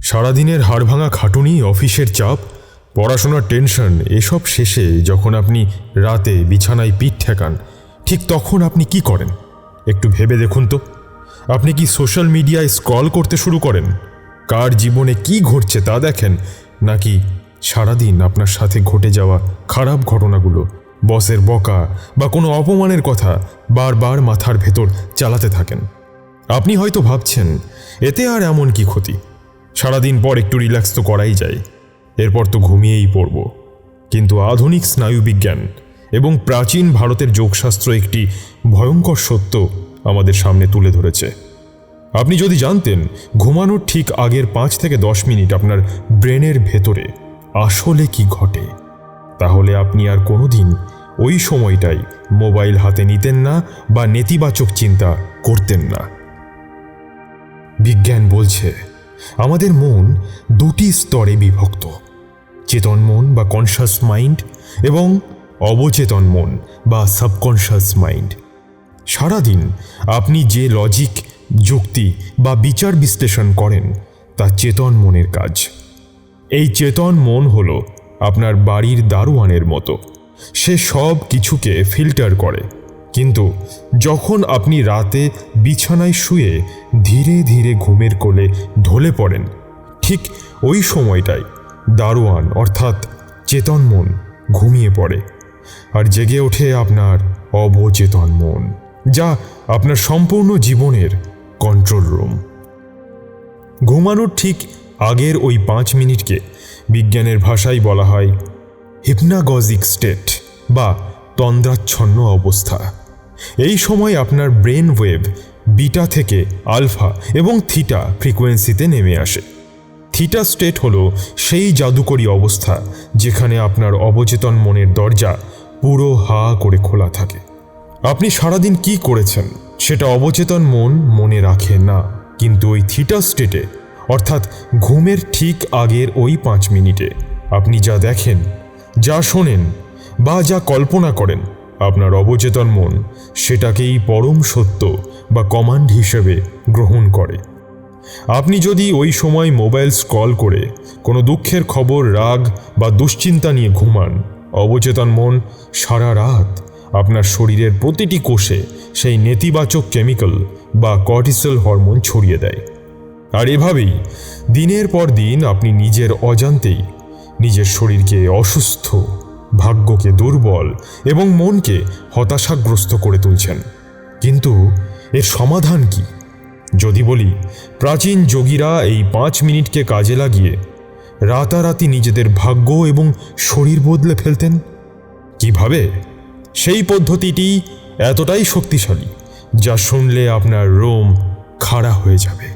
সারাদিনের হাড়ভাঙা খাটুনি, অফিসের চাপ, পড়াশোনার টেনশন এসব শেষে যখন আপনি রাতে বিছানায় পিঠ ঠেকান, ঠিক তখন আপনি কি করেন? একটু ভেবে দেখুন তো। আপনি কি সোশ্যাল মিডিয়ায় স্ক্রল করতে শুরু করেন? কার জীবনে কি ঘটছে তা দেখেন, নাকি সারাদিন আপনার সাথে ঘটে যাওয়া খারাপ ঘটনাগুলো, বসের বকা বা কোনো অপমানের কথা বারবার মাথার ভেতর চালাতে থাকেন? আপনি হয়তো ভাবছেন, এতে আর এমন কি ক্ষতি, সারাদিন পর একটু রিল্যাক্স তো করাই যায়, এরপর তো ঘুমিয়েই পড়ব। কিন্তু আধুনিক স্নায়ুবিজ্ঞান এবং প্রাচীন ভারতের যোগশাস্ত্র একটি ভয়ঙ্কর সত্য আমাদের সামনে তুলে ধরেছে। আপনি যদি জানতেন ঘুমানোর ঠিক আগের 5 থেকে 10 মিনিট আপনার ব্রেনের ভেতরে আসলে কি ঘটে, তাহলে আপনি আর কোনোদিন ওই সময়টাই মোবাইল হাতে নিতেন না বা নেতিবাচক চিন্তা করতেন না। বিজ্ঞান বলছে আমাদের মন 2টি স্তরে বিভক্ত, চেতন মন বা কনশাস মাইন্ড এবং অবচেতন মন বা সাবকনশাস মাইন্ড। সারাদিন আপনি যে লজিক, যুক্তি বা বিচার বিশ্লেষণ করেন তা চেতন মনের কাজ। এই চেতন মন হলো আপনার বাড়ির দারোয়ানের মতো, সে সব কিছুকে ফিল্টার করে। কিন্তু যখন আপনি রাতে বিছানায় শুয়ে ধীরে ধীরে ঘুমের কোলে ঢলে পড়েন, ঠিক ওই সময়টাই দারোয়ান অর্থাৎ চেতন মন ঘুমিয়ে পড়ে, আর জেগে ওঠে আপনার অবচেতন মন, যা আপনার সম্পূর্ণ জীবনের কন্ট্রোল রুম। ঘুমানোর ঠিক আগের ওই 5 মিনিটকে বিজ্ঞানের ভাষায় বলা হয় হিপনাগজিক স্টেট বা তন্দ্রাচ্ছন্ন অবস্থা। এই সময় আপনার ব্রেন ওয়েভ বিটা থেকে আলফা এবং থিটা ফ্রিকোয়েন্সিতে নেমে আসে। থিটা স্টেট হলো সেই জাদুকরী অবস্থা যেখানে আপনার অবচেতন মনের দরজা পুরো হা করে খোলা থাকে। আপনি সারাদিন কি করেছেন সেটা অবচেতন মন মনে রাখে না, কিন্তু ওই থিটা স্টেটে অর্থাৎ ঘুমের ঠিক আগের ওই 5 মিনিটে আপনি যা দেখেন, যা শোনেন বা যা কল্পনা করেন, আপনার অবচেতন মন সেটাকেই পরম সত্য বা কমান্ড হিসেবে গ্রহণ করে। আপনি যদি ওই সময় মোবাইল স্ক্রল করে কোনো দুঃখের খবর, রাগ বা দুশ্চিন্তা নিয়ে ঘুমান, অবচেতন মন সারা রাত আপনার শরীরের প্রতিটি কোষে সেই নেতিবাচক কেমিক্যাল বা কর্টিসল হরমোন ছড়িয়ে দেয়। আর এভাবেই দিনের পর দিন আপনি নিজের অজান্তেই নিজের শরীরকে অসুস্থ, ভাগ্যকে দুর্বল এবং মনকে হতাশাগ্রস্ত করে তুলছেন। কিন্তু এর সমাধান কি? যদি বলি, প্রাচীন যোগীরা এই 5 মিনিটকে কাজে লাগিয়ে রাতারাতি নিজেদের ভাগ্য এবং শরীর বদলে ফেলতেন। কিভাবে? সেই পদ্ধতিটি এতটাই শক্তিশালী যা শুনলে আপনার রোম খাড়া হয়ে যাবে।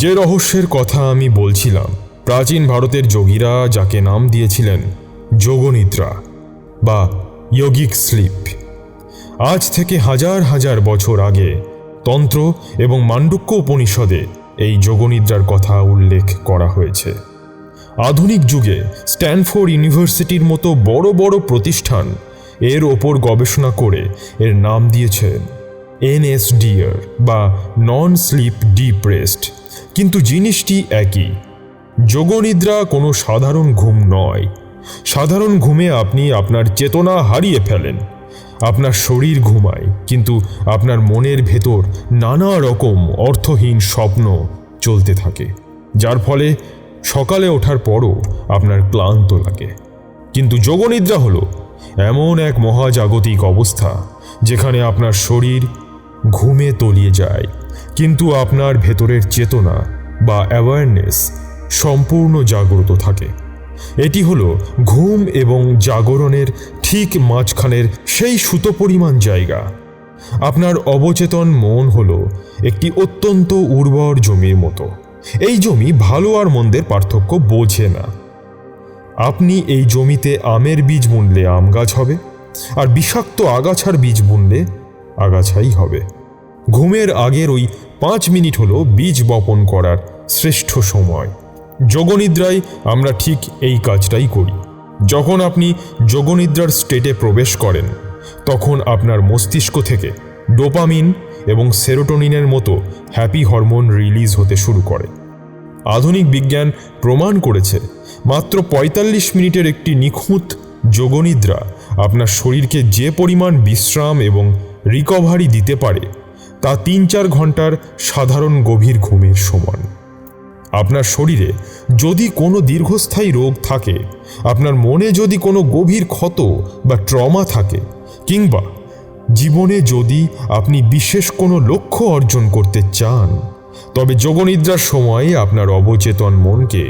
যে রহস্যের কথা আমি বলছিলাম, প্রাচীন ভারতের যোগীরা যাকে নাম দিয়েছিলেন যোগনিদ্রা বা যোগিক স্লিপ, আজ থেকে হাজার হাজার বছর আগে তন্ত্র এবং মান্ডুক্য উপনিষদে এই যোগনিদ্রার কথা উল্লেখ করা হয়েছে। আধুনিক যুগে স্ট্যানফোর্ড ইউনিভার্সিটির মতো বড় বড় প্রতিষ্ঠান এর ওপর গবেষণা করে এর নাম দিয়েছেন NSDR বা নন স্লিপ ডিপ রেস্ট। কিন্তু জিনিসটি একই। যোগনিদ্রা কোনো সাধারণ ঘুম নয়। সাধারণ ঘুমে আপনি আপনার চেতনা হারিয়ে ফেলেন, আপনার শরীর ঘুমায়, কিন্তু আপনার মনের ভেতর নানা রকম অর্থহীন স্বপ্ন চলতে থাকে, যার ফলে সকালে ওঠার পরও আপনার ক্লান্ত লাগে। কিন্তু যোগনিদ্রা হলো এমন এক মহাজাগতিক অবস্থা যেখানে আপনার শরীর ঘুমে তলিয়ে যায়, কিন্তু আপনার ভেতরের চেতনা বা অ্যাওয়ারনেস সম্পূর্ণ জাগ্রত থাকে। এটি হলো ঘুম এবং জাগরণের ঠিক মাঝখানের সেই সুতো পরিমাণ জায়গা। আপনার অবচেতন মন হলো একটি অত্যন্ত উর্বর জমির মতো। এই জমি ভালো আর মন্দের পার্থক্য বোঝে না। আপনি এই জমিতে আমের বীজ বুনলে আম গাছ হবে, আর বিষাক্ত আগাছার বীজ বুনলে আগাছাই হবে। ঘুমের আগের ওই 5 মিনিট হলো বীজ বপন করার শ্রেষ্ঠ সময়। যোগনিদ্রায় আমরা ঠিক এই কাজটাই করি। যখন আপনি যোগনিদ্রার স্টেটে প্রবেশ করেন, তখন আপনার মস্তিষ্ক থেকে ডোপামিন এবং সেরোটোনিনের মতো হ্যাপি হরমোন রিলিজ হতে শুরু করে। আধুনিক বিজ্ঞান প্রমাণ করেছে মাত্র ৪৫ মিনিটের একটি নিখুঁত যোগনিদ্রা আপনার শরীরকে যে পরিমাণ বিশ্রাম এবং রিকভারি দিতে পারে তা ৩-৪ ঘন্টার সাধারণ গভীর ঘুমের সমান। আপনার শরীরে যদি কোনো দীর্ঘস্থায়ী রোগ থাকে, আপনার মনে যদি কোনো গভীর ক্ষত বা ট্রমা থাকে, কিংবা জীবনে যদি আপনি বিশেষ কোনো লক্ষ্য অর্জন করতে চান, তবে যোগনিদ্রার সময় আপনার অবচেতন মনকে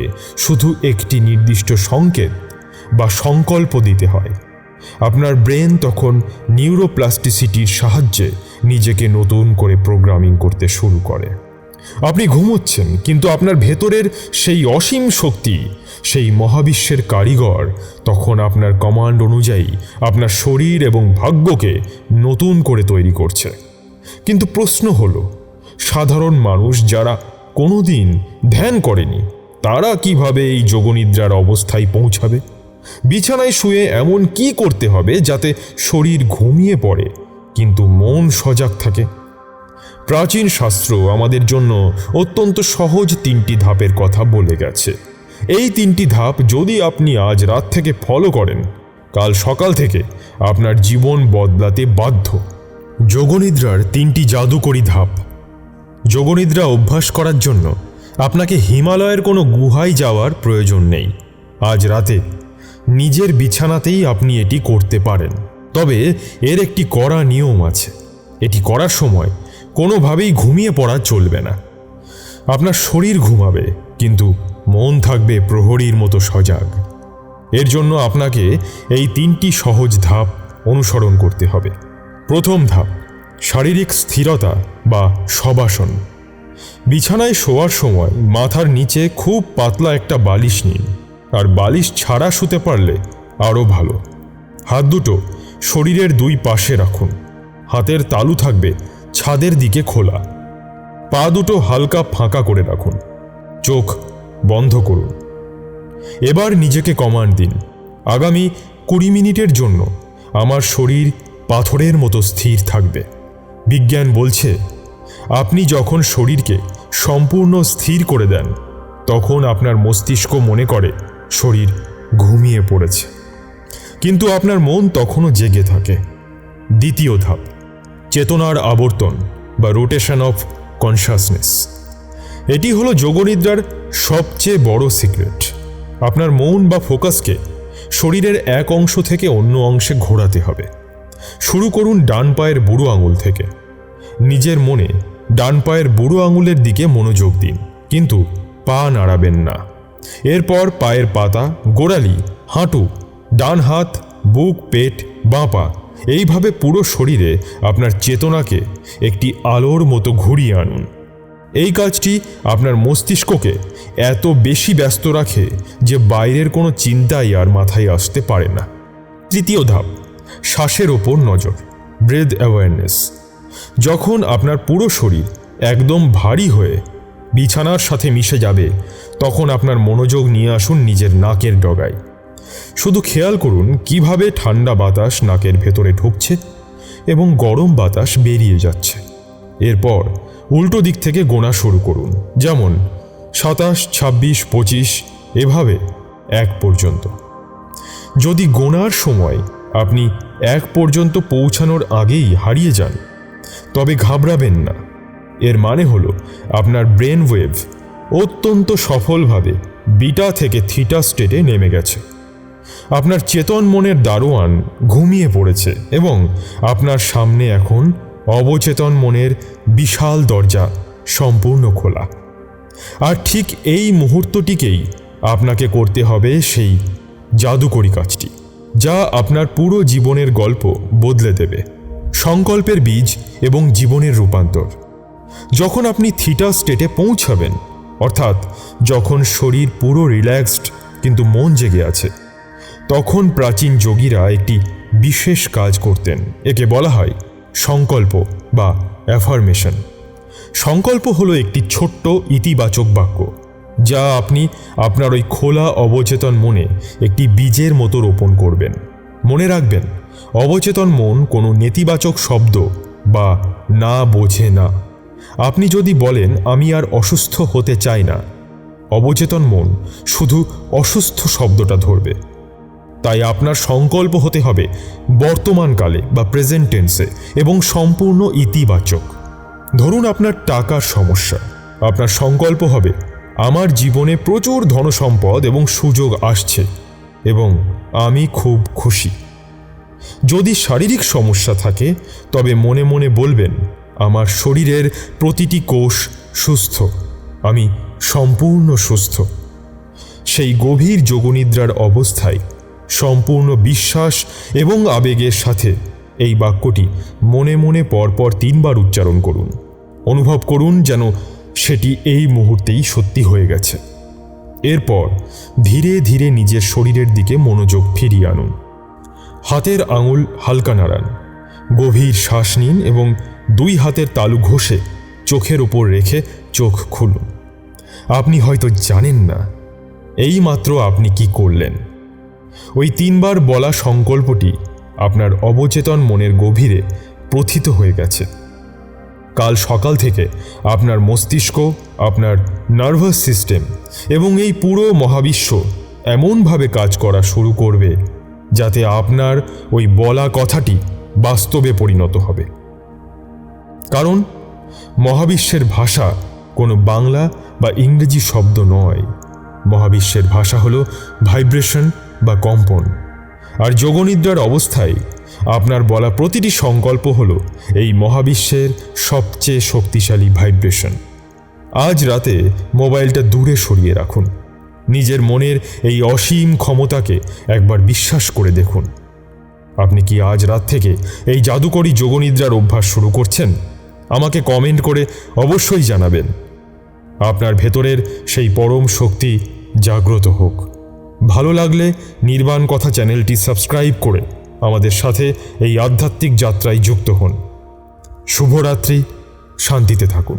শুধু একটি নির্দিষ্ট সংকেত বা সংকল্প দিতে হয়। আপনার ব্রেন তখন নিউরোপ্লাস্টিসিটির সাহায্যে নিজেকে নতুন করে প্রোগ্রামিং করতে শুরু করে। আপনি ঘুমোচ্ছেন, কিন্তু আপনার ভেতরের সেই অসীম শক্তি, সেই মহাবিশ্বের কারিগর তখন আপনার কমান্ড অনুযায়ী আপনার শরীর এবং ভাগ্যকে নতুন করে তৈরি করছে। কিন্তু প্রশ্ন হলো, সাধারণ মানুষ যারা কোনোদিন ধ্যান করেনি, তারা কিভাবে এই যোগনিদ্রার অবস্থায় পৌঁছাবে? বিছানায় শুয়ে এমন কি করতে হবে যাতে শরীর ঘুমিয়ে পড়ে কিন্তু মন সজাগ থাকে? প্রাচীন শাস্ত্র আমাদের জন্য অত্যন্ত সহজ 3টি ধাপের কথা বলে গেছে। এই 3টি ধাপ যদি আপনি আজ রাত থেকে ফলো করেন, কাল সকাল থেকে আপনার জীবন বদলাতে বাধ্য। যোগনিদ্রার 3টি জাদুকরী ধাপ। যোগনিদ্রা অভ্যাস করার জন্য আপনাকে হিমালয়ের কোনো গুহায় যাওয়ার প্রয়োজন নেই। আজ রাতে নিজের বিছানাতেই আপনি এটি করতে পারেন। তবে এর একটি কড়া নিয়ম আছে। এটি করার সময় কোনোভাবেই ঘুমিয়ে পড়া চলবে না। আপনার শরীর ঘুমাবে, কিন্তু মন থাকবে প্রহরীর মতো সজাগ। এর জন্য আপনাকে এই 3টি সহজ ধাপ অনুসরণ করতে হবে। প্রথম ধাপ, শারীরিক স্থিরতা বা শবাসন। বিছানায় শোয়ার সময় মাথার নিচে খুব পাতলা একটা বালিশ নিন, আর বালিশ ছাড়া শুতে পারলে আরও ভালো। হাত দুটো শরীরের 2 পাশে রাখুন। হাতের তালু থাকবে ছাদের দিকে খোলা। পা দুটো হালকা ফাঁকা করে রাখুন। চোখ বন্ধ করুন। এবার নিজেকে কমান্ড দিন, আগামী 20 মিনিটের জন্য আমার শরীর পাথরের মতো স্থির থাকবে। বিজ্ঞান বলছে, আপনি যখন শরীরকে সম্পূর্ণ স্থির করে দেন, তখন আপনার মস্তিষ্ক মনে করে শরীর ঘুমিয়ে পড়েছে, কিন্তু আপনার মন তখনও জেগে থাকে। দ্বিতীয় ধাপ, চেতনার আবর্তন বা রোটেশন অফ কনশাসনেস। এটি হলো যোগনিদ্রার সবচেয়ে বড় সিক্রেট। আপনার মন বা ফোকাসকে শরীরের এক অংশ থেকে অন্য অংশে ঘোরাতে হবে। শুরু করুন ডান পায়ের বুড়ো আঙুল থেকে। নিজের মনে ডান পায়ের বুড়ো আঙুলের দিকে মনোযোগ দিন, কিন্তু পা নাড়াবেন না। এরপর পায়ের পাতা, গোড়ালি, হাঁটু, ডান হাত, বুক, পেট, বাঁ পা, এইভাবে পুরো শরীরে আপনার চেতনাকে একটি আলোর মতো ঘুরিয়ে আনুন। এই কাজটি আপনার মস্তিষ্ককে এত বেশি ব্যস্ত রাখে যে বাইরের কোনো চিন্তাই আর মাথায় আসতে পারে না। তৃতীয় ধাপ, শ্বাসের ওপর নজর, ব্রেথ অ্যাওয়ারনেস। যখন আপনার পুরো শরীর একদম ভারী হয়ে বিছানার সাথে মিশে যাবে, তখন আপনার মনোযোগ নিয়ে আসুন নিজের নাকের ডগায়। শুধু খেয়াল করুন কিভাবে ঠান্ডা বাতাস নাকের ভেতরে ঢুকছে এবং গরম বাতাস বেরিয়ে যাচ্ছে। এরপর উল্টো দিক থেকে গোনা শুরু করুন, যেমন 27, 26, 25, এভাবে 1 পর্যন্ত। যদি গোনার সময় আপনি 1 পর্যন্ত পৌঁছানোর আগেই হারিয়ে যান, তবে ঘাবড়াবেন না। এর মানে হলো আপনার ব্রেন ওয়েভ অত্যন্ত সফলভাবে বিটা থেকে থিটা স্টেটে নেমে গেছে। আপনার চেতন মনের দারোয়ান ঘুমিয়ে পড়েছে এবং আপনার সামনে এখন অবচেতন মনের বিশাল দরজা সম্পূর্ণ খোলা। আর ঠিক এই মুহূর্তটিকেই আপনাকে করতে হবে সেই জাদুকরী কাজটি, যা আপনার পুরো জীবনের গল্প বদলে দেবে। সংকল্পের বীজ এবং জীবনের রূপান্তর। যখন আপনি থিটা স্টেটে পৌঁছাবেন, অর্থাৎ যখন শরীর পুরো রিল্যাক্সড কিন্তু মন জেগে আছে, তখন প্রাচীন যোগীরা একটি বিশেষ কাজ করতেন। একে বলা হয় সংকল্প বা অ্যাফার্মেশন। সংকল্প হলো একটি ছোট্ট ইতিবাচক বাক্য, যা আপনি আপনার ওই খোলা অবচেতন মনে একটি বীজের মতো রোপণ করবেন। মনে রাখবেন, অবচেতন মন কোনো নেতিবাচক শব্দ বা না বোঝে না। আপনি যদি বলেন, আমি আর অসুস্থ হতে চাই না, অবচেতন মন শুধু অসুস্থ শব্দটা ধরবে। তাই আপনার সংকল্প হতে হবে বর্তমানকালে বা প্রেজেন্ট টেন্সে এবং সম্পূর্ণ ইতিবাচক। ধরুন আপনার টাকার সমস্যা, আপনার সংকল্প হবে আমার জীবনে প্রচুর ধনসম্পদ এবং সুযোগ আসছে এবং আমি খুব খুশি। যদি শারীরিক সমস্যা থাকে তবে মনে মনে বলবেন আমার শরীরের প্রতিটি কোষ সুস্থ, আমি সম্পূর্ণ সুস্থ। সেই গভীর যোগনিদ্রার অবস্থায় সম্পূর্ণ বিশ্বাস এবং আবেগের সাথে এই বাক্যটি মনে মনে পরপর 3 বার উচ্চারণ করুন। অনুভব করুন যেন সেটি এই মুহূর্তেই সত্যি হয়ে গেছে। এরপর ধীরে ধীরে নিজের শরীরের দিকে মনোযোগ ফিরিয়ে আনুন। হাতের আঙুল হালকা নাড়ান, গভীর শ্বাস নিন এবং 2 হাতের তালু ঘষে চোখের উপর রেখে চোখ খুলুন। আপনি হয়তো জানেন না এইমাত্র আপনি কি করলেন। ওই 3 বার বলা সংকল্পটি আপনার অবচেতন মনের গভীরে প্রথিত হয়ে গেছে। কাল সকাল থেকে আপনার মস্তিষ্ক, আপনার নার্ভাস সিস্টেম এবং এই পুরো মহাবিশ্ব এমনভাবে কাজ করা শুরু করবে যাতে আপনার ওই বলা কথাটি বাস্তবে পরিণত হবে। কারণ মহাবিশ্বের ভাষা কোনো বাংলা বা ইংরেজি শব্দ নয়। মহাবিশ্বের ভাষা হলো ভাইব্রেশন বা কম্পন। আর যোগনিদ্রার অবস্থায় আপনার বলা প্রতিটি সংকল্প হলো এই মহাবিশ্বের সবচেয়ে শক্তিশালী ভাইব্রেশন। আজ রাতে মোবাইলটা দূরে সরিয়ে রাখুন। নিজের মনের এই অসীম ক্ষমতাকে একবার বিশ্বাস করে দেখুন। আপনি কি আজ রাত থেকে এই জাদুকরী যোগনিদ্রার অভ্যাস শুরু করছেন? আমাকে কমেন্ট করে অবশ্যই জানাবেন। আপনার ভেতরের সেই পরম শক্তি জাগ্রত হোক। ভালো লাগলে নির্বাণ কথা চ্যানেলটি সাবস্ক্রাইব করে আমাদের সাথে এই আধ্যাত্মিক যাত্রায় যুক্ত হন। শুভরাত্রি, শান্তিতে থাকুন।